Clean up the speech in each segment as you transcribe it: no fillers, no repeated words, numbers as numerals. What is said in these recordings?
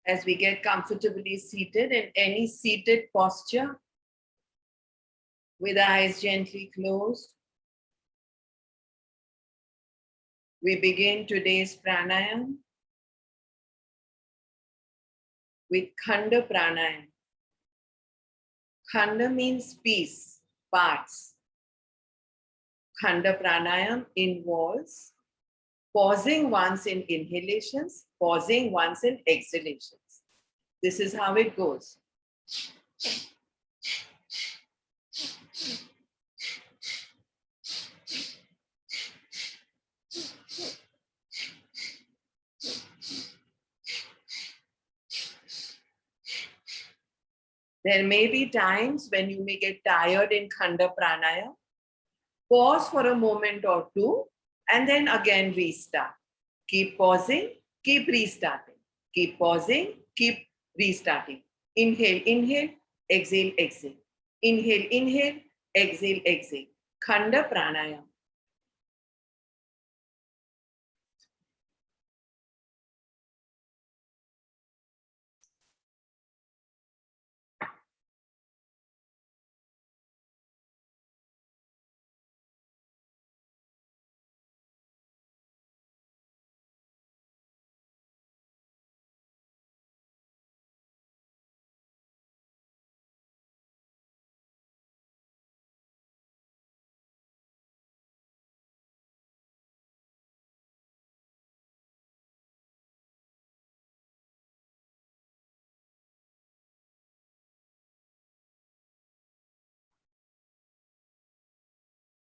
As we get comfortably seated in any seated posture, with eyes gently closed, we begin today's pranayam with Khanda Pranayam. Khanda means piece, parts. Khanda Pranayam involves pausing once in inhalations, pausing once in exhalations. This is how it goes. There may be times when you may get tired in Khanda Pranayam. Pause for a moment or two and then again restart. Keep pausing, keep restarting. Keep pausing, keep restarting. Inhale, inhale, exhale, exhale. Inhale, inhale, exhale, exhale. Khanda Pranayam.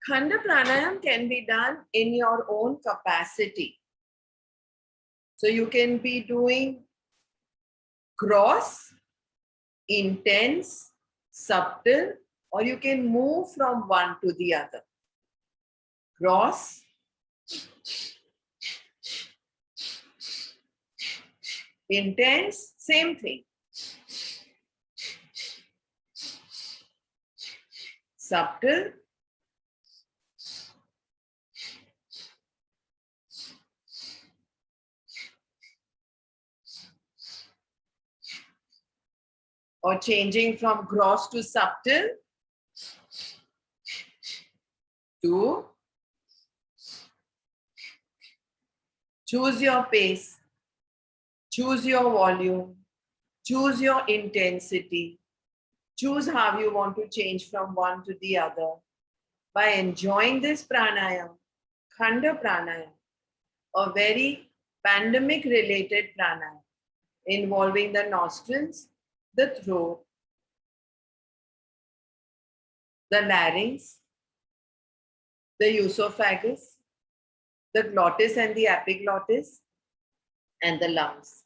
Khanda Pranayam can be done in your own capacity. So you can be doing cross, intense, subtle, or you can move from one to the other. Cross, intense, same thing. Subtle, or changing from gross to subtle to choose your pace, choose your volume, choose your intensity, choose how you want to change from one to the other. By enjoying this pranayam, Khanda Pranayam, a very pandemic related pranayam involving the nostrils, the throat, the larynx, the esophagus, the glottis and the epiglottis, and the lungs.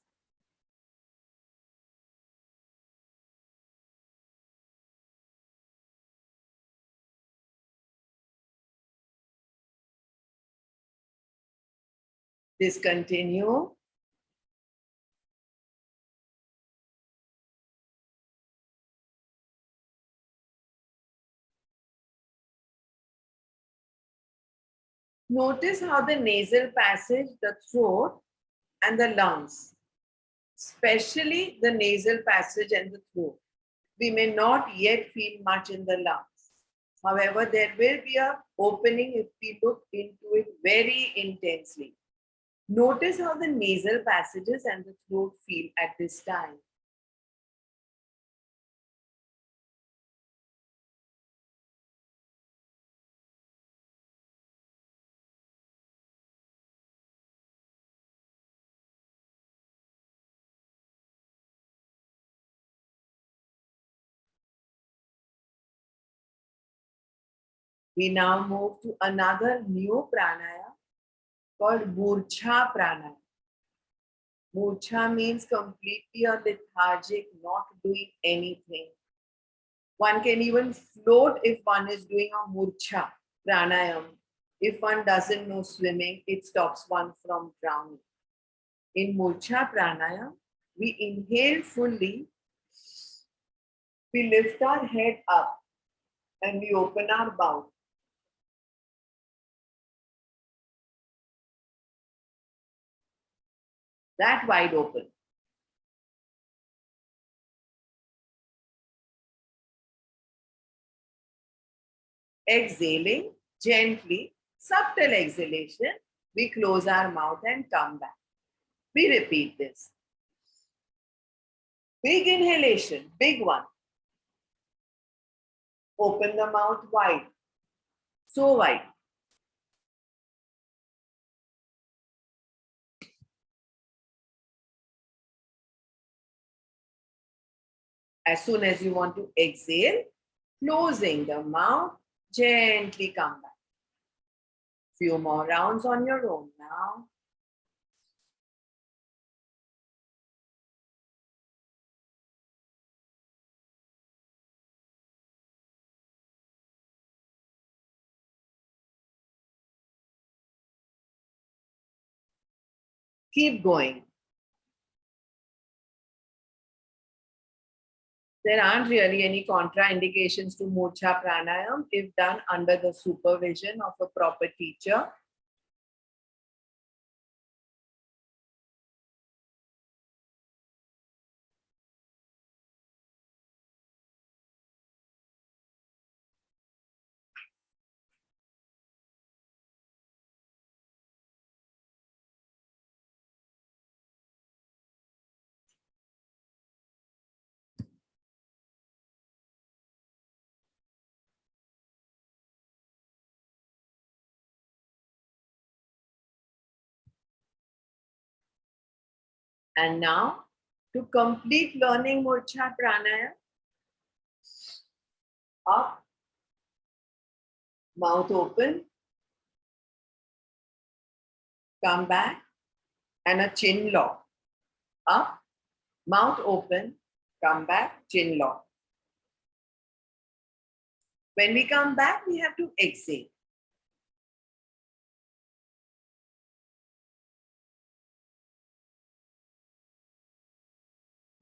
Discontinue. Notice how the nasal passage, the throat, and the lungs, especially the nasal passage and the throat. We may not yet feel much in the lungs. However, there will be an opening if we look into it very intensely. Notice how the nasal passages and the throat feel at this time. We now move to another new pranayama called Murcha Pranayama. Murcha means completely or lethargic, not doing anything. One can even float if one is doing a Murcha Pranayam. If one doesn't know swimming, it stops one from drowning. In Murcha Pranayam, we inhale fully, we lift our head up and we open our mouth. That wide open. Exhaling gently, subtle exhalation, we close our mouth and come back. We repeat this. Big inhalation, big one. Open the mouth wide, so wide. As soon as you want to exhale, closing the mouth, gently come back. Few more rounds on your own now. Keep going. There aren't really any contraindications to Murcha Pranayam if done under the supervision of a proper teacher. And now, to complete learning Murcha Pranayam, up, mouth open, come back, and a chin lock. Up, mouth open, come back, chin lock. When we come back, we have to exhale.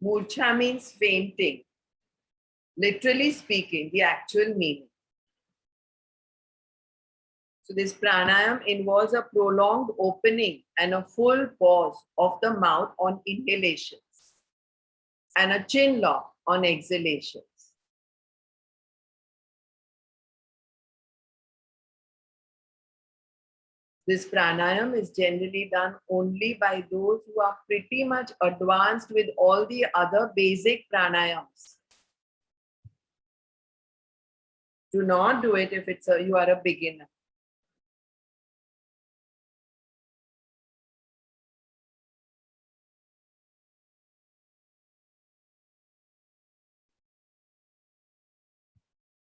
Murcha means fainting. Literally speaking, the actual meaning. So this pranayam involves a prolonged opening and a full pause of the mouth on inhalations and a chin lock on exhalations. This pranayam is generally done only by those who are pretty much advanced with all the other basic pranayams. Do not do it if you are a beginner.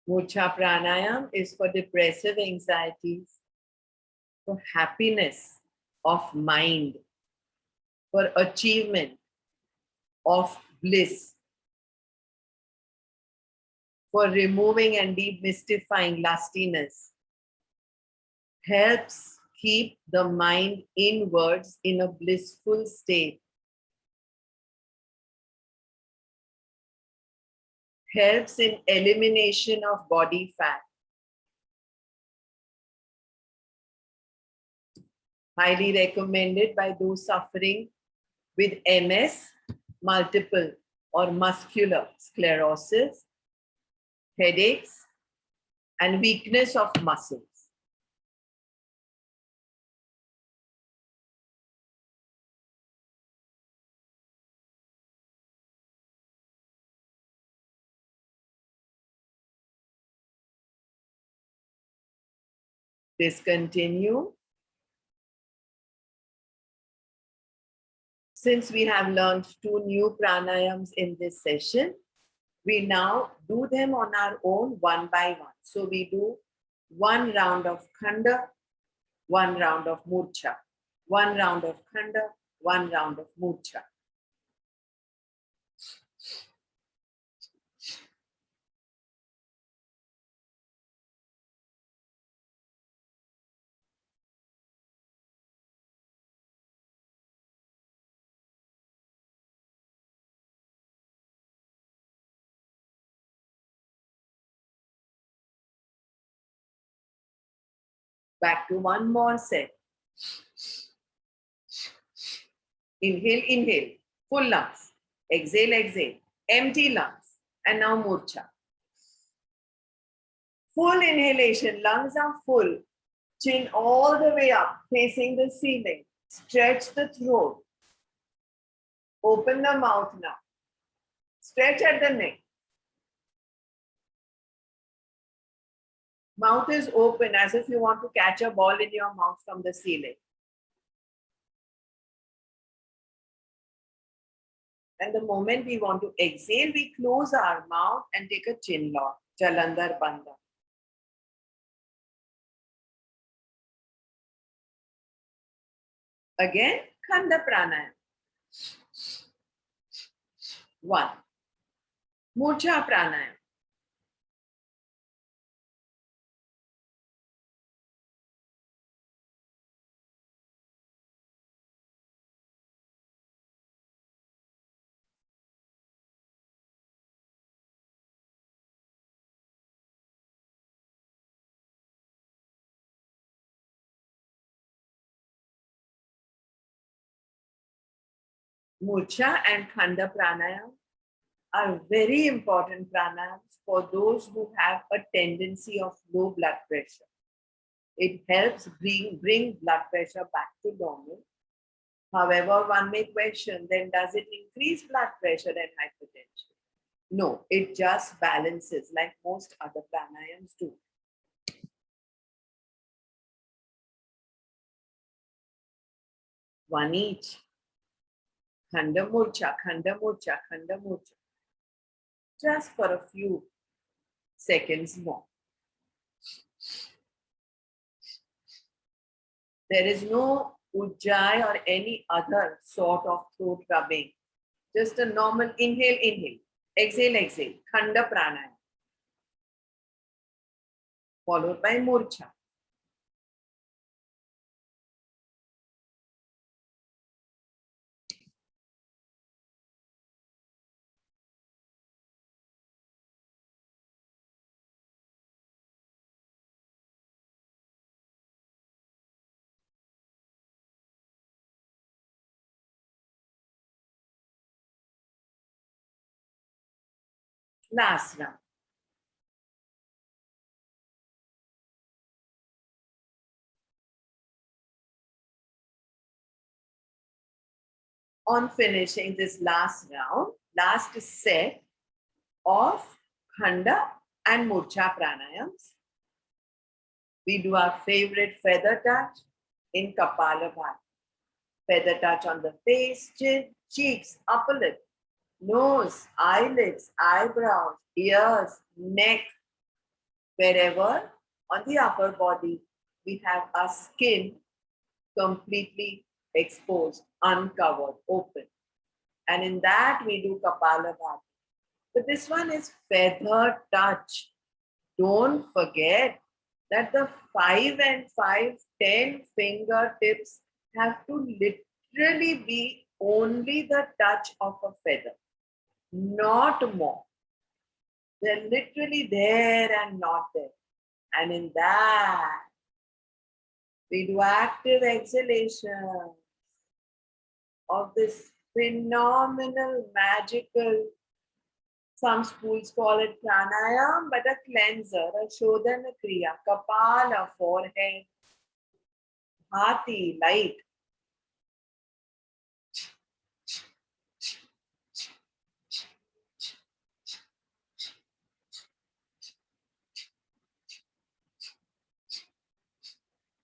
Murcha Pranayam is for depressive anxieties, for happiness of mind, for achievement of bliss, for removing and demystifying lustiness, helps keep the mind inwards in a blissful state, helps in elimination of body fat, highly recommended by those suffering with MS, multiple or muscular sclerosis, headaches, and weakness of muscles. Discontinue. Since we have learned 2 new pranayams in this session, we now do them on our own one by one. So we do 1 round of Khanda, 1 round of Murcha, 1 round of Khanda, 1 round of Murcha. Back to 1 more set. Inhale, inhale, full lungs. Exhale, exhale, empty lungs. And now Murcha. Full inhalation, lungs are full. Chin all the way up, facing the ceiling. Stretch the throat. Open the mouth now. Stretch at the neck. Mouth is open as if you want to catch a ball in your mouth from the ceiling. And the moment we want to exhale, we close our mouth and take a chin lock. Jalandhar Bandha. Again, Khanda Pranayam. 1. Murcha Pranayam. Murcha and Khanda Pranayam are very important pranayams for those who have a tendency of low blood pressure. It helps bring blood pressure back to normal. However, one may question, then does it increase blood pressure and hypertension? No, it just balances like most other pranayams do. One each. Khanda Murcha, Khanda Murcha, Khanda Murcha. Just for a few seconds more. There is no Ujjayi or any other sort of throat rubbing. Just a normal inhale, inhale. Exhale, exhale. Khanda Pranayam. Followed by Murcha. Last round. On finishing this last round, last set of Khanda and Murcha pranayams, we do our favorite feather touch in Kapalabha. Feather touch on the face, chin, cheeks, upper lip, nose, eyelids, eyebrows, ears, neck, wherever on the upper body we have our skin completely exposed, uncovered, open. And in that we do Kapalabha. But this one is feather touch. Don't forget that the 5 and 5, 10 fingertips have to literally be only the touch of a feather, not more. They're literally there and not there. And in that, we do active exhalation of this phenomenal, magical, some schools call it pranayam, but a cleanser, a shodhana kriya, kapala, forehead, hati, light.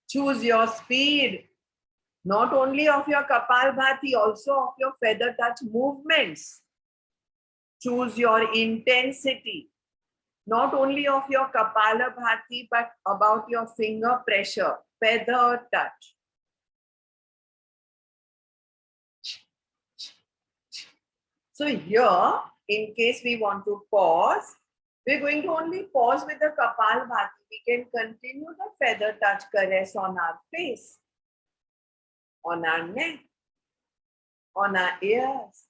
Choose your speed, not only of your Kapalbhati, also of your feather touch movements. Choose your intensity, not only of your Kapalabhati, but about your finger pressure, feather touch. So here, in case we want to pause, we're going to only pause with the Kapalbhati. We can continue the feather touch caress on our face, on our neck, on our ears.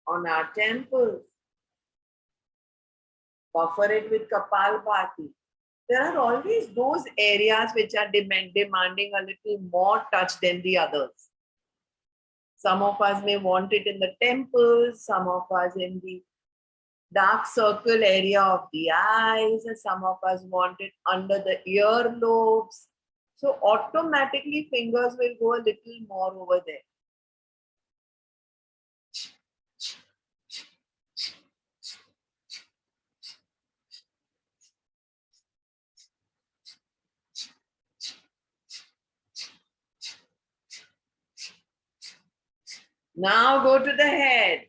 On our temples. Buffer it with Kapalbhati. There are always those areas which are demanding a little more touch than the others. Some of us may want it in the temples, some of us in the dark circle area of the eyes, and some of us want it under the earlobes. So automatically fingers will go a little more over there. Now go to the head.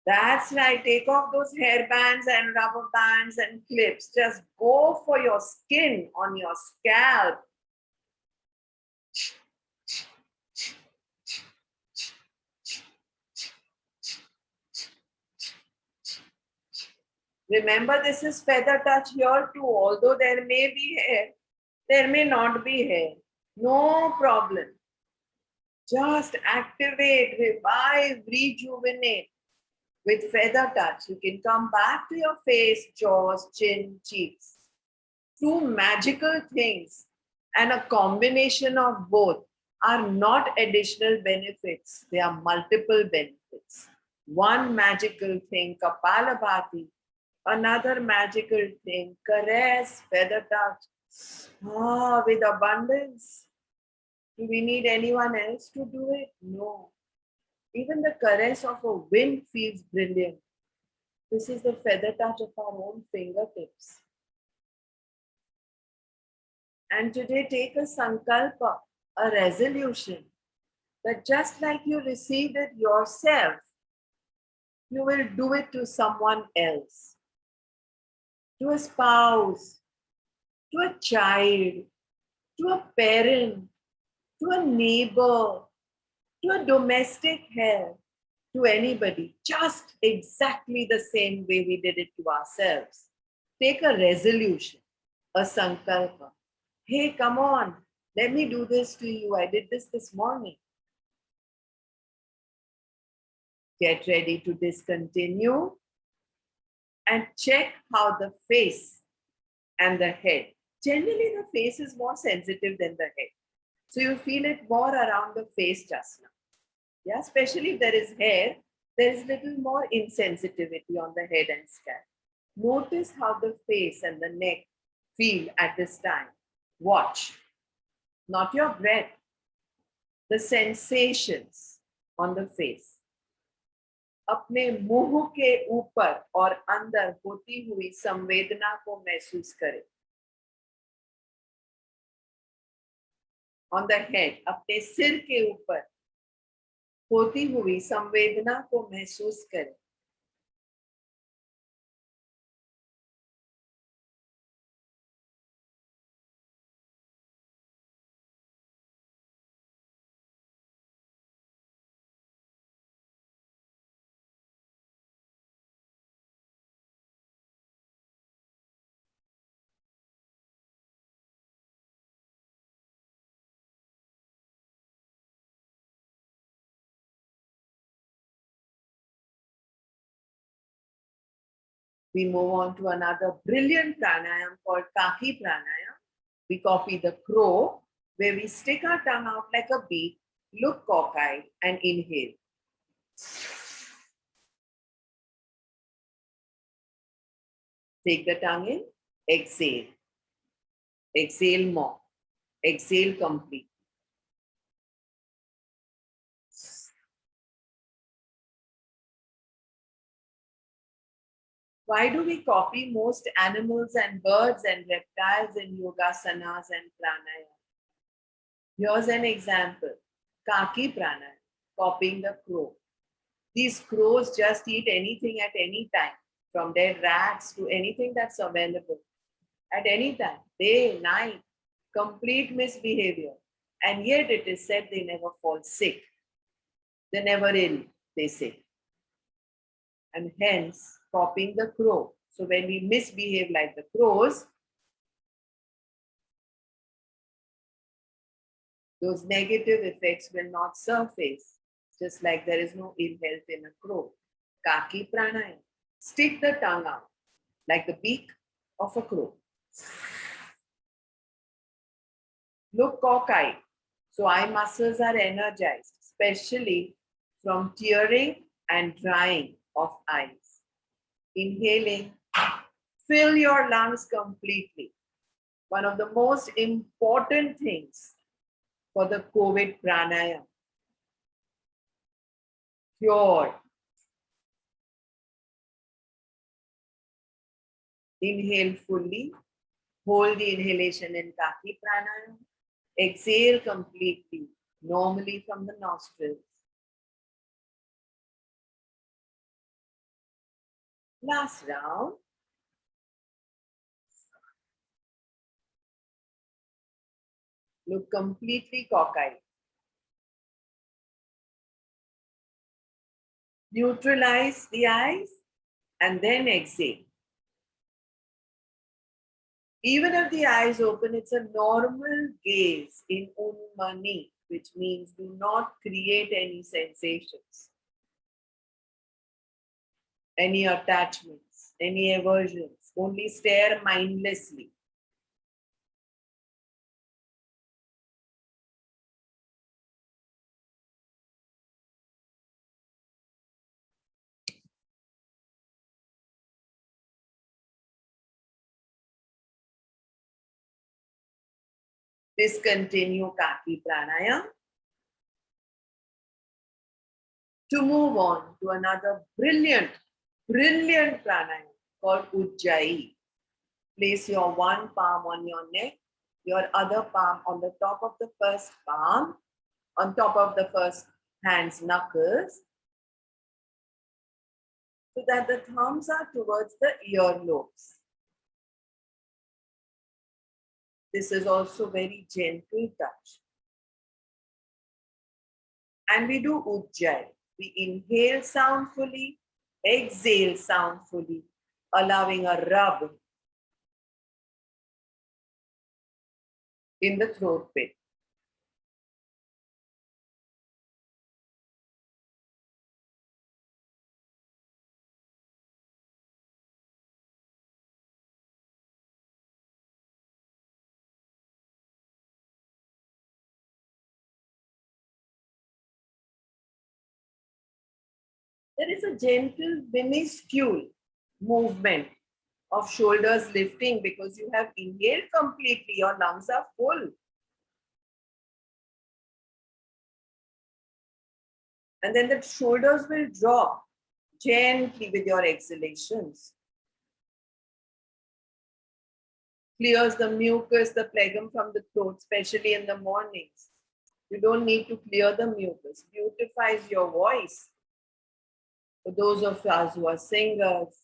That's right. Take off those hair bands and rubber bands and clips. Just go for your skin on your scalp. Remember, this is feather touch here too. Although there may be hair, there may not be hair. No problem. Just activate, revive, rejuvenate with feather touch. You can come back to your face, jaws, chin, cheeks. Two magical things, and a combination of both are not additional benefits. They are multiple benefits. One magical thing, Kapalabha. Another magical thing, caress, feather touch. With abundance. Do we need anyone else to do it? No. Even the caress of a wind feels brilliant. This is the feather touch of our own fingertips. And today take a sankalpa, a resolution, that just like you received it yourself, you will do it to someone else, to a spouse, to a child, to a parent, to a neighbor, to a domestic help, to anybody, just exactly the same way we did it to ourselves. Take a resolution, a sankalpa. Hey, come on, let me do this to you. I did this morning. Get ready to discontinue and check how the face and the head. Generally, the face is more sensitive than the head. So you feel it more around the face just now. Yeah, especially if there is hair, there is little more insensitivity on the head and scalp. Notice how the face and the neck feel at this time. Watch, not your breath, the sensations on the face. अपने मुंह के ऊपर और अंदर होती हुई संवेदना को महसूस करें. On the head, अपने सिर के ऊपर होती हुई संवेदना को महसूस करें. We move on to another brilliant pranayam called Khanda Pranayam. We copy the crow, where we stick our tongue out like a beak, look cockeyed, and inhale. Take the tongue in, exhale. Exhale more. Exhale completely. Why do we copy most animals and birds and reptiles in yogasanas and pranayama? Here's an example. Khanda Pranayam, copying the crow. These crows just eat anything at any time, from dead rats to anything that's available. At any time, day, night, complete misbehavior. And yet it is said they never fall sick. They're never ill, they say. And hence, copying the crow. So when we misbehave like the crows, those negative effects will not surface, just like there is no ill health in a crow. Kaki Pranayam. Stick the tongue out like the beak of a crow. Look cockeyed. So eye muscles are energized, especially from tearing and drying of eyes. Inhaling, fill your lungs completely. One of the most important things for the COVID pranayam. Pure. Inhale fully. Hold the inhalation in Kaki Pranayam. Exhale completely, normally from the nostrils. Last round. Look completely cockeyed. Neutralize the eyes and then exhale. Even if the eyes open, it's a normal gaze in Unmani, which means do not create any sensations, any attachments, any aversions. Only stare mindlessly. Discontinue Kaki Pranayam to move on to another brilliant pranayam called Ujjayi. Place your one palm on your neck, your other palm on the top of the first palm, on top of the first hand's knuckles, so that the thumbs are towards the earlobes. This is also very gentle touch. And we do Ujjayi. We inhale soundfully, exhale soundfully, allowing a rub in the throat pit. There is a gentle, minuscule movement of shoulders lifting because you have inhaled completely, your lungs are full. And then the shoulders will drop gently with your exhalations. Clears the mucus, the phlegm from the throat, especially in the mornings. You don't need to clear the mucus. Beautifies your voice. For those of us who are singers,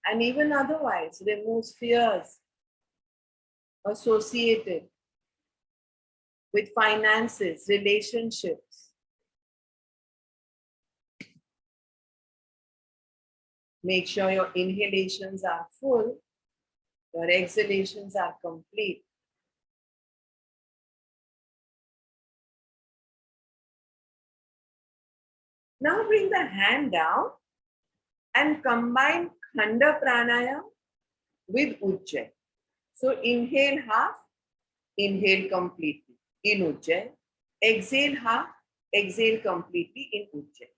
and even otherwise, removes fears associated with finances, relationships. Make sure your inhalations are full, your exhalations are complete. Now bring the hand down and combine Khanda Pranayam with Ujjayi. So inhale half, inhale completely in Ujjayi. Exhale half, exhale completely in Ujjayi.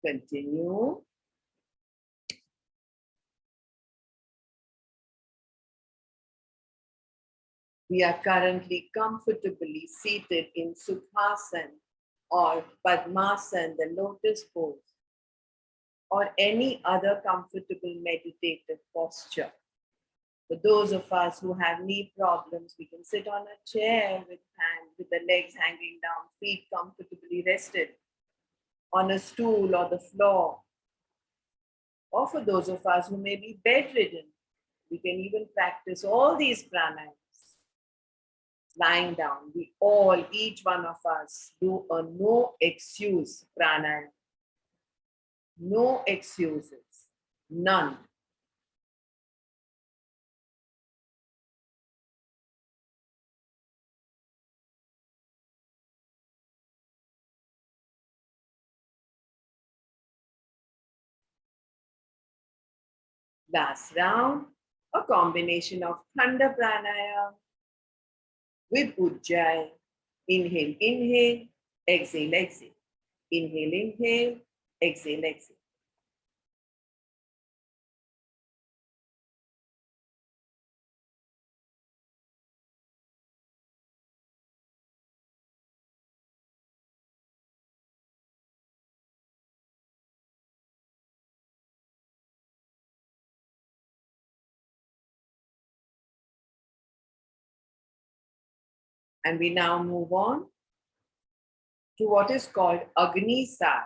Continue. We are currently comfortably seated in Sukhasana or Padmasana, the lotus pose, or any other comfortable meditative posture. For those of us who have knee problems, we can sit on a chair with the legs hanging down, feet comfortably rested on a stool or the floor. Or for those of us who may be bedridden, we can even practice all these pranayams lying down. We all, each one of us, do a no excuse pranayam. No excuses. None. Last round, a combination of Khanda Pranayam with Ujjayi. Inhale, inhale, exhale, exhale. Inhale, inhale, exhale, exhale. And we now move on to what is called Agnisar.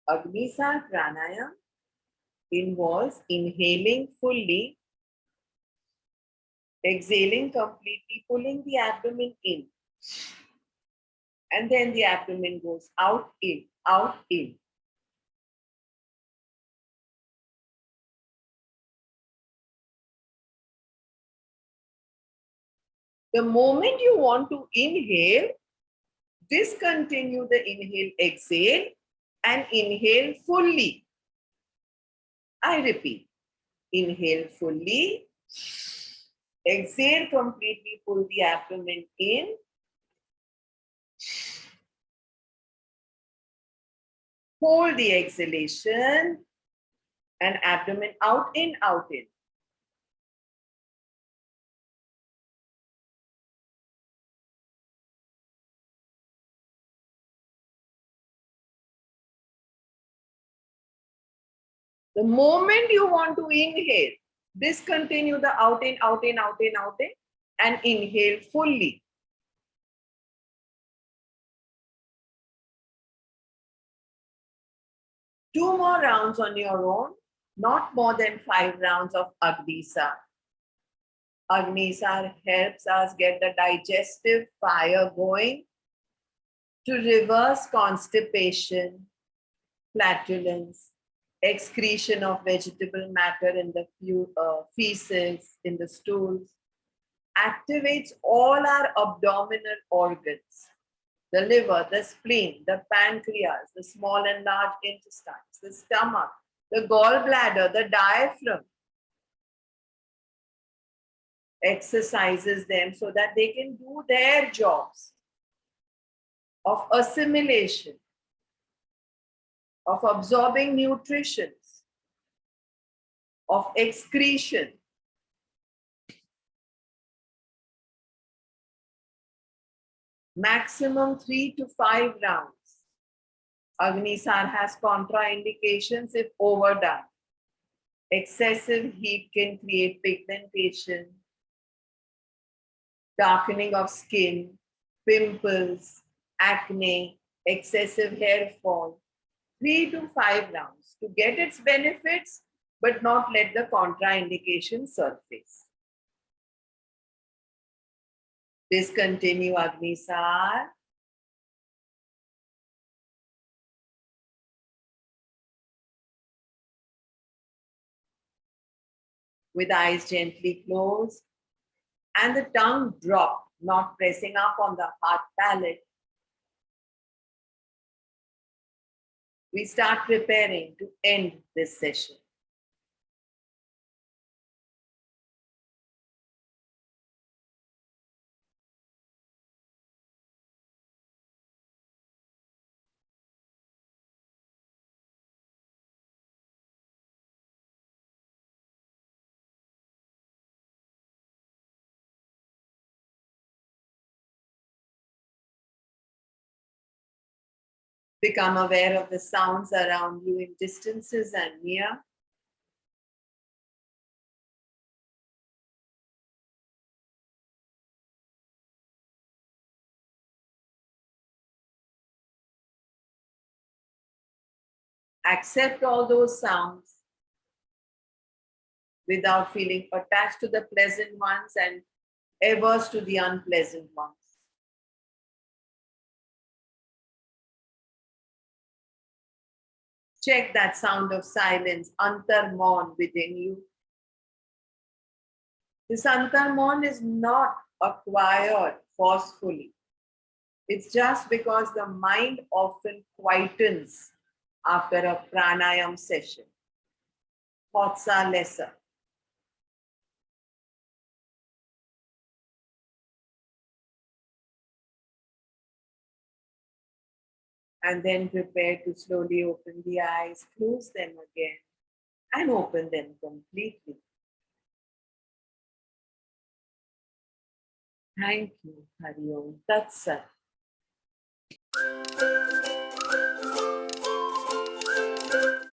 Agnisar Pranayam involves inhaling fully, exhaling completely, pulling the abdomen in. And then the abdomen goes out, in, out, in. The moment you want to inhale, discontinue the inhale, exhale, and inhale fully. I repeat, inhale fully, exhale completely, pull the abdomen in, hold the exhalation, and abdomen out, in, out, in. The moment you want to inhale, discontinue the out, in, out, in, out, in, out, in, and inhale fully. Two more rounds on your own, not more than 5 rounds of Agnisar. Agnisar helps us get the digestive fire going to reverse constipation, flatulence, excretion of vegetable matter in the feces, in the stools, activates all our abdominal organs, the liver, the spleen, the pancreas, the small and large intestines, the stomach, the gallbladder, the diaphragm, exercises them so that they can do their jobs of assimilation, of absorbing nutrition, of excretion. Maximum 3 to 5 rounds. Agnisar has contraindications if overdone. Excessive heat can create pigmentation, darkening of skin, pimples, acne, excessive hair fall. 3 to 5 rounds to get its benefits, but not let the contraindication surface. Discontinue Agnisar. With eyes gently closed and the tongue dropped, not pressing up on the hard palate. We start preparing to end this session. Become aware of the sounds around you in distances and near. Accept all those sounds without feeling attached to the pleasant ones and averse to the unpleasant ones. Check that sound of silence, antarmon within you. This antarmon is not acquired forcefully. It's just because the mind often quietens after a pranayam session. Thoughts are lesser. And then prepare to slowly open the eyes, close them again, and open them completely. Thank you, Hari Om. Tat Sat.